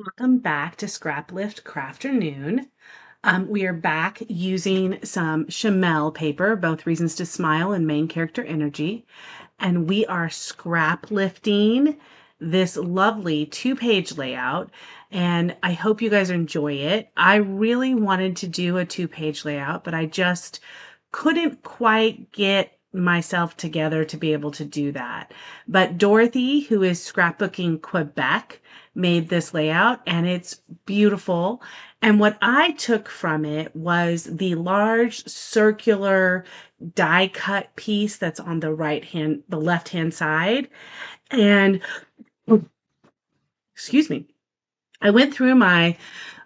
welcome back to Scraplift Crafternoon. We are back using some Chamel paper, both Reasons to Smile and Main Character Energy, and we are scrap lifting this lovely 2-page layout, and I hope you guys enjoy it. I really wanted to do a 2-page layout, but I just couldn't quite get myself together to be able to do that. But Dorothy, who is Scrapbooking Quebec, made this layout and it's beautiful. And what I took from it was the large circular die cut piece that's on the left hand side. And excuse me, I went through my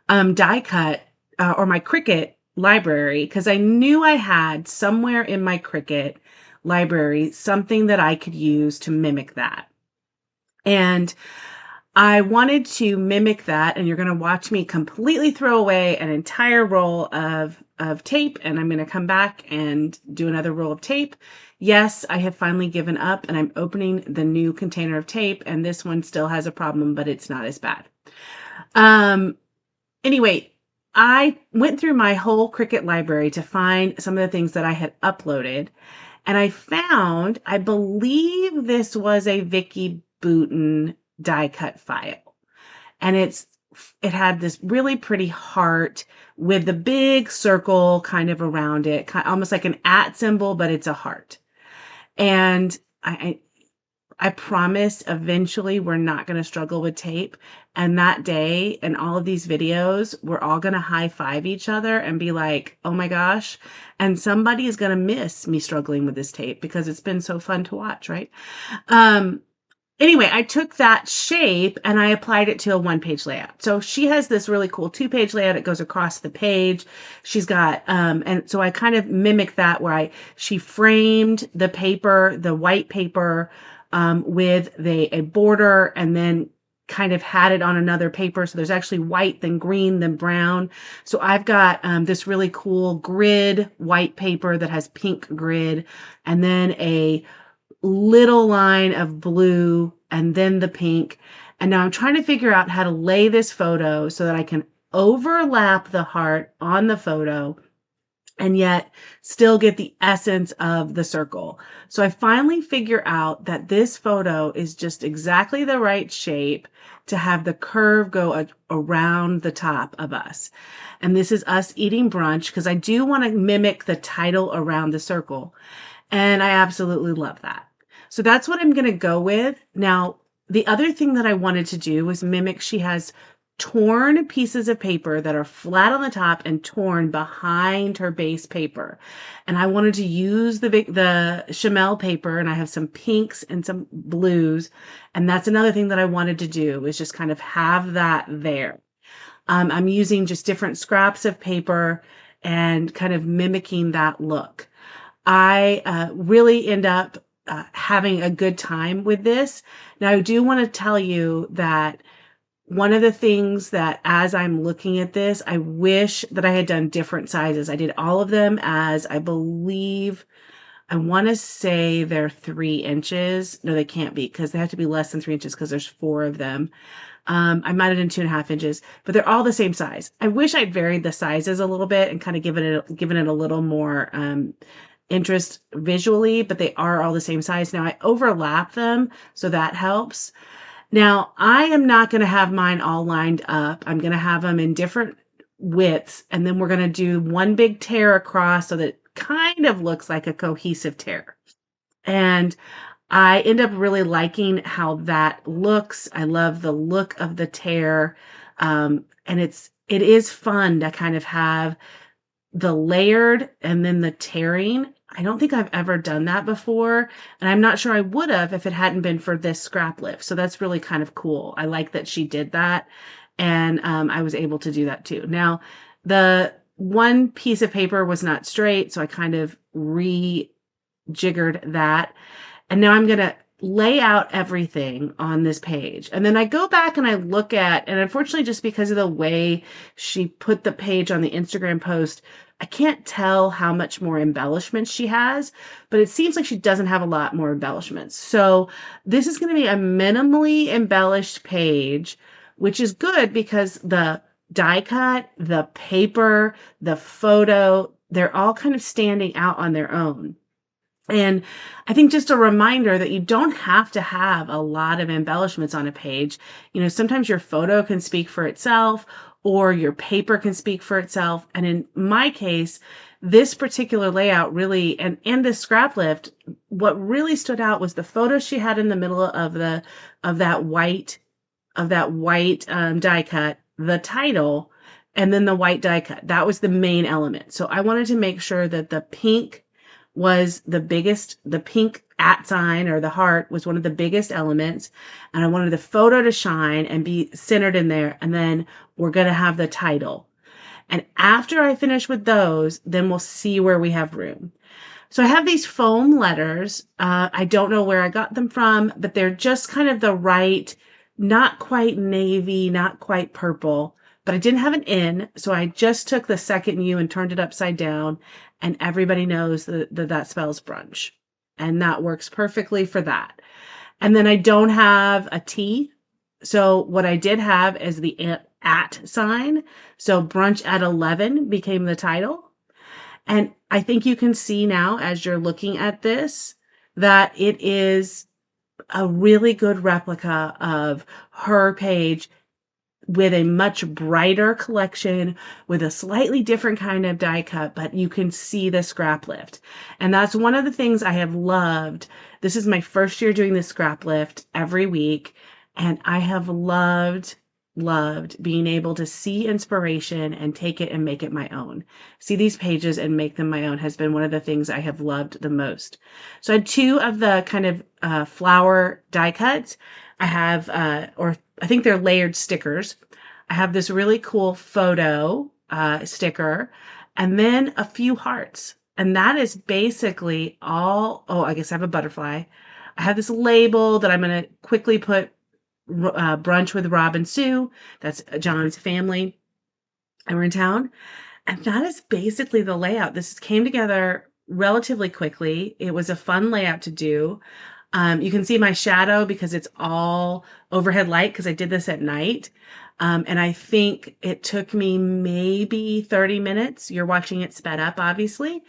die cut or my Cricut library because I knew I had somewhere in my Cricut library something that I could use to mimic that. And I wanted to mimic that, and you're going to watch me completely throw away an entire roll of tape, and I'm going to come back and do another roll of tape. Yes, I have finally given up, and I'm opening the new container of tape, and this one still has a problem, but it's not as bad. Anyway, I went through my whole Cricut library to find some of the things that I had uploaded, and I found, I believe this was a Vicky Boutin die cut file. And it had this really pretty heart with the big circle kind of around it, almost like an @ symbol, but it's a heart. And I promise eventually we're not going to struggle with tape. And that day and all of these videos, we're all going to high five each other and be like, oh my gosh. And somebody is going to miss me struggling with this tape because it's been so fun to watch, right? Anyway, I took that shape and I applied it to a 1-page layout. So she has this really cool 2-page layout. It goes across the page. She's got, and so I kind of mimicked that where she framed the paper, the white paper, with a border and then kind of had it on another paper. So there's actually white, then green, then brown. So I've got this really cool grid white paper that has pink grid and then a little line of blue and then the pink. And now I'm trying to figure out how to lay this photo so that I can overlap the heart on the photo and yet still get the essence of the circle. So I finally figure out that this photo is just exactly the right shape to have the curve go around the top of us. And this is us eating brunch because I do want to mimic the title around the circle. And I absolutely love that. So that's what I'm going to go with. Now, the other thing that I wanted to do was mimic, she has torn pieces of paper that are flat on the top and torn behind her base paper. And I wanted to use the Chamel paper, and I have some pinks and some blues. And that's another thing that I wanted to do is just kind of have that there. I'm using just different scraps of paper and kind of mimicking that look. I really end up having a good time with this. Now, I do want to tell you that one of the things that as I'm looking at this, I wish that I had done different sizes. I did all of them as I believe, I want to say they're 3 inches. No, they can't be because they have to be less than 3 inches because there's 4 of them. I might have done 2.5 inches, but they're all the same size. I wish I'd varied the sizes a little bit and kind of given it a little more interest visually, but they are all the same size. Now I overlap them, so that helps. Now I am not going to have mine all lined up. I'm going to have them in different widths, and then we're going to do one big tear across so that it kind of looks like a cohesive tear. And I end up really liking how that looks. I love the look of the tear. And it is fun to kind of have the layered and then the tearing. I don't think I've ever done that before, and I'm not sure I would have if it hadn't been for this scrap lift. So that's really kind of cool. I like that she did that, and I was able to do that too. Now, the one piece of paper was not straight, so I kind of rejiggered that, and now I'm going to lay out everything on this page. And then I go back and I look at, and unfortunately, just because of the way she put the page on the Instagram post, I can't tell how much more embellishments she has, but it seems like she doesn't have a lot more embellishments. So this is going to be a minimally embellished page which is good because the die cut, the paper, the photo, they're all kind of standing out on their own. And I think just a reminder that you don't have to have a lot of embellishments on a page. Sometimes your photo can speak for itself or your paper can speak for itself. And in my case, this particular layout really, and the scrap lift, what really stood out was the photo she had in the middle of that white, die cut, the title, and then the white die cut. That was the main element. So I wanted to make sure that the pink was the biggest, the pink at sign or the heart was one of the biggest elements. And I wanted the photo to shine and be centered in there. And then we're going to have the title. And after I finish with those, then we'll see where we have room. So I have these foam letters. I don't know where I got them from, but they're just kind of the right, not quite navy, not quite purple, but I didn't have an N. So I just took the second U and turned it upside down. And everybody knows that spells brunch. And that works perfectly for that. And then I don't have a T. So what I did have is the at sign. So brunch at 11 became the title. And I think you can see now as you're looking at this that it is a really good replica of her page with a much brighter collection, with a slightly different kind of die cut, but you can see the scrap lift. And that's one of the things I have loved. This is my first year doing the scrap lift every week, and I have loved being able to see inspiration and take it and make it my own. See these pages and make them my own has been one of the things I have loved the most. So I had two of the kind of flower die cuts. I have, or I think they're layered stickers. I have this really cool photo sticker and then a few hearts. And that is basically all. Oh, I guess I have a butterfly. I have this label that I'm going to quickly put brunch with Rob and Sue. That's John's family. And we're in town. And that is basically the layout. This came together relatively quickly. It was a fun layout to do. You can see my shadow because it's all overhead light because I did this at night. And I think it took me maybe 30 minutes. You're watching it sped up, obviously.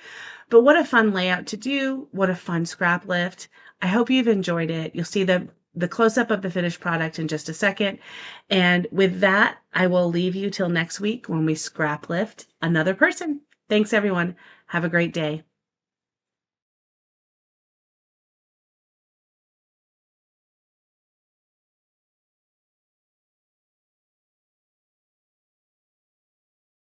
But what a fun layout to do. What a fun scrap lift. I hope you've enjoyed it. You'll see the close-up of the finished product in just a second. And with that, I will leave you till next week when we scrap lift another person. Thanks, everyone. Have a great day.